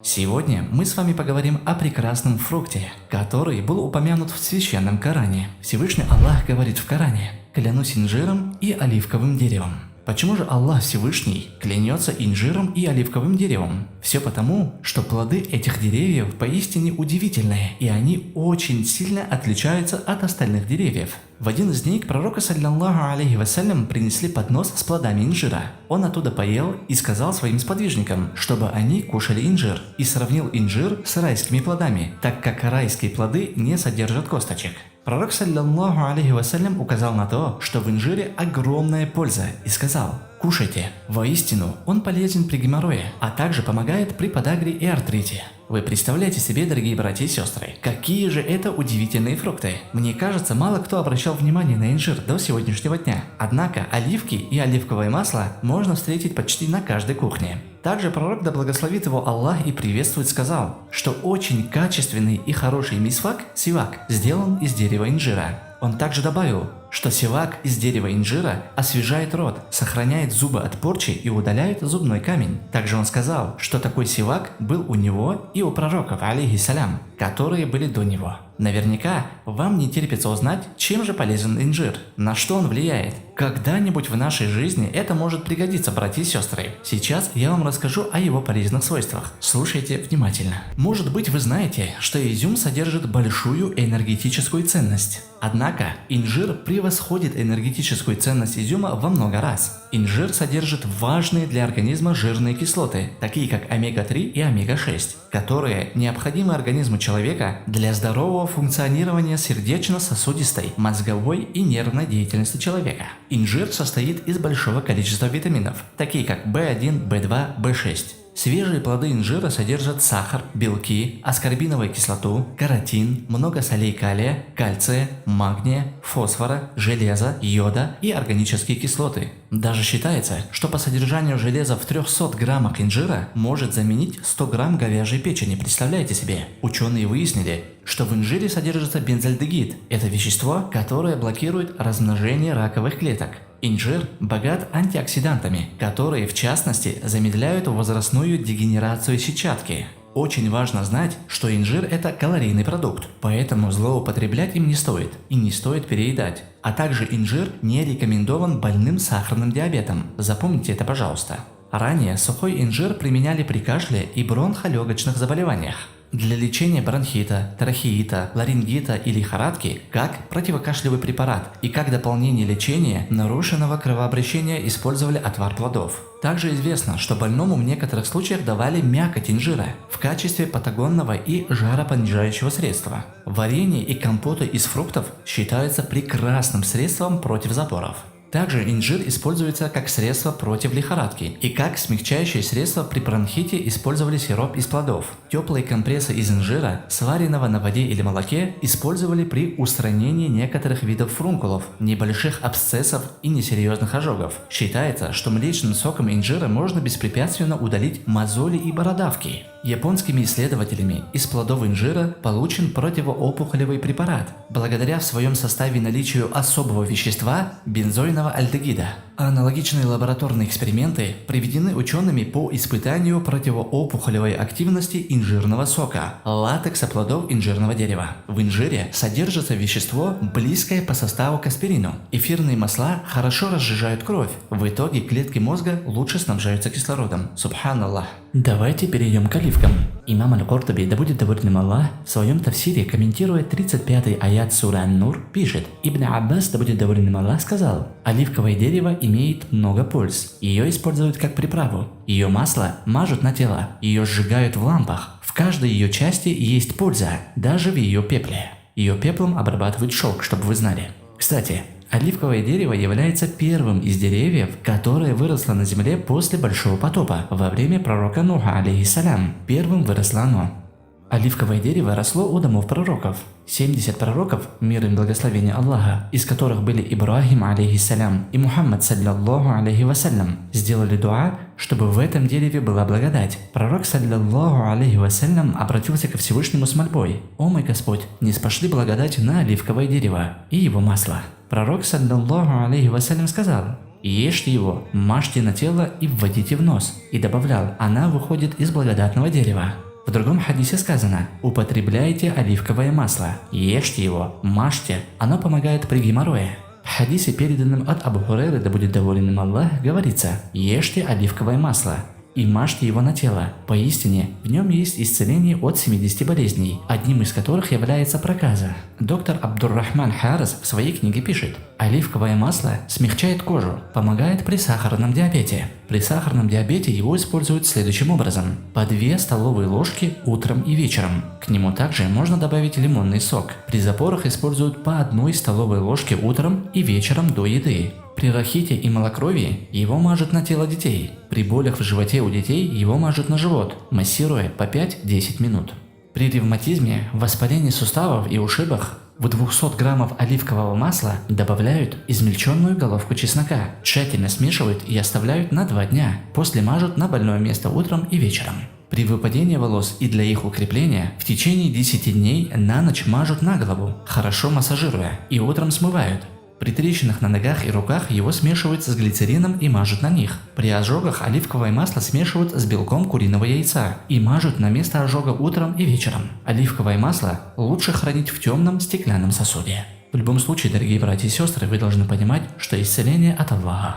Сегодня мы с вами поговорим о прекрасном фрукте, который был упомянут в священном Коране. Всевышний Аллах говорит в Коране: «Клянусь инжиром и оливковым деревом». Почему же Аллах Всевышний клянется инжиром и оливковым деревом? Все потому, что плоды этих деревьев поистине удивительные, и они очень сильно отличаются от остальных деревьев. В один из дней к пророку саллаллаху алейхи вассалям принесли поднос с плодами инжира. Он оттуда поел и сказал своим сподвижникам, чтобы они кушали инжир, и сравнил инжир с райскими плодами, так как райские плоды не содержат косточек. Пророк саллаллаху алейхи вассалям указал на то, что в инжире огромная польза, и сказал: «Кушайте, воистину он полезен при геморрое, а также помогает при подагре и артрите». Вы представляете себе, дорогие братья и сестры, какие же это удивительные фрукты. Мне кажется, мало кто обращал внимание на инжир до сегодняшнего дня. Однако оливки и оливковое масло можно встретить почти на каждой кухне. Также пророк, да благословит его Аллах и приветствует, сказал, что очень качественный и хороший мисвак, сивак, сделан из дерева инжира. Он также добавил, что сивак из дерева инжира освежает рот, сохраняет зубы от порчи и удаляет зубной камень. Также он сказал, что такой сивак был у него и у пророков, алейхиссалям, которые были до него. Наверняка вам не терпится узнать, чем же полезен инжир, на что он влияет. Когда-нибудь в нашей жизни это может пригодиться, братья и сестры. Сейчас я вам расскажу о его полезных свойствах. Слушайте внимательно. Может быть, вы знаете, что изюм содержит большую энергетическую ценность. Однако инжир превосходит энергетическую ценность изюма во много раз. Инжир содержит важные для организма жирные кислоты, такие как омега-3 и омега-6, которые необходимы организму человека для здорового функционирования сердечно-сосудистой, мозговой и нервной деятельности человека. Инжир состоит из большого количества витаминов, такие как В1, В2, В6. Свежие плоды инжира содержат сахар, белки, аскорбиновую кислоту, каротин, много солей калия, кальция, магния, фосфора, железа, йода и органические кислоты. Даже считается, что по содержанию железа в 300 граммах инжира может заменить 100 грамм говяжьей печени, представляете себе? Ученые выяснили, что в инжире содержится бензальдегид. Это вещество, которое блокирует размножение раковых клеток. Инжир богат антиоксидантами, которые в частности замедляют возрастную дегенерацию сетчатки. Очень важно знать, что инжир – это калорийный продукт, поэтому злоупотреблять им не стоит и не стоит переедать. А также инжир не рекомендован больным сахарным диабетом. Запомните это, пожалуйста. Ранее сухой инжир применяли при кашле и бронхолегочных заболеваниях. Для лечения бронхита, трахеита, ларингита и лихорадки как противокашлевый препарат и как дополнение лечения нарушенного кровообращения использовали отвар плодов. Также известно, что больному в некоторых случаях давали мякоть инжира в качестве патагонного и жаропонижающего средства. Варенье и компоты из фруктов считаются прекрасным средством против запоров. Также инжир используется как средство против лихорадки и как смягчающее средство при бронхите использовали сироп из плодов. Теплые компрессы из инжира, сваренного на воде или молоке, использовали при устранении некоторых видов фурункулов, небольших абсцессов и несерьезных ожогов. Считается, что млечным соком инжира можно беспрепятственно удалить мозоли и бородавки. Японскими исследователями из плодов инжира получен противоопухолевый препарат, благодаря в своем составе наличию особого вещества бензойного альдегида. Аналогичные лабораторные эксперименты проведены учеными по испытанию противоопухолевой активности инжирного сока, латекса плодов инжирного дерева. В инжире содержится вещество, близкое по составу к аспирину. Эфирные масла хорошо разжижают кровь. В итоге клетки мозга лучше снабжаются кислородом. Субханаллах. Давайте перейдем к оливкам. Имам Аль-Куртуби, да будет доволен Аллах, в своем тафсире, комментируя 35-й аят сура Ан-Нур, пишет: Ибн Аббас, да будет доволен Аллах, сказал: оливковое дерево имеет много польз. Ее используют как приправу. Ее масло мажут на тело. Ее сжигают в лампах. В каждой ее части есть польза, даже в ее пепле. Ее пеплом обрабатывают шелк, чтобы вы знали. Кстати, оливковое дерево является первым из деревьев, которое выросло на земле после Большого потопа, во время пророка Нуха, алейхиссалям. Первым выросло оно. Оливковое дерево росло у домов пророков. 70 пророков, мир им благословение Аллаха, из которых были Ибрахим, алейхиссалям, и Мухаммад, саллаллаху алейхи вассалям, сделали дуа, чтобы в этом дереве была благодать. Пророк, саллаллаху алейхи вассалям, обратился ко Всевышнему с мольбой: «О мой Господь, не спошли благодать на оливковое дерево и его масло». Пророк, саллаллаху алейхи вассалям, сказал: Ешьте его, мажьте на тело и вводите в нос. И добавлял: она выходит из благодатного дерева. В другом хадисе сказано: употребляйте оливковое масло, ешьте его, мажьте, оно помогает при геморрое. В хадисе, переданном от Абу Хурайры, да будет доволен им Аллах, говорится: ешьте оливковое масло и мажьте его на тело. Поистине, в нем есть исцеление от 70 болезней, одним из которых является проказа. Доктор Абдуррахман Харис в своей книге пишет: оливковое масло смягчает кожу, помогает при сахарном диабете. При сахарном диабете его используют следующим образом: по 2 столовые ложки утром и вечером. К нему также можно добавить лимонный сок. При запорах используют по 1 столовой ложке утром и вечером до еды. При рахите и малокровии его мажут на тело детей. При болях в животе у детей его мажут на живот, массируя по 5-10 минут. При ревматизме, воспалении суставов и ушибах в 200 граммов оливкового масла добавляют измельченную головку чеснока, тщательно смешивают и оставляют на 2 дня, после мажут на больное место утром и вечером. При выпадении волос и для их укрепления в течение 10 дней на ночь мажут на голову, хорошо массажируя, и утром смывают. При трещинах на ногах и руках его смешивают с глицерином и мажут на них. При ожогах оливковое масло смешивают с белком куриного яйца и мажут на место ожога утром и вечером. Оливковое масло лучше хранить в темном стеклянном сосуде. В любом случае, дорогие братья и сестры, вы должны понимать, что исцеление от Аллаха.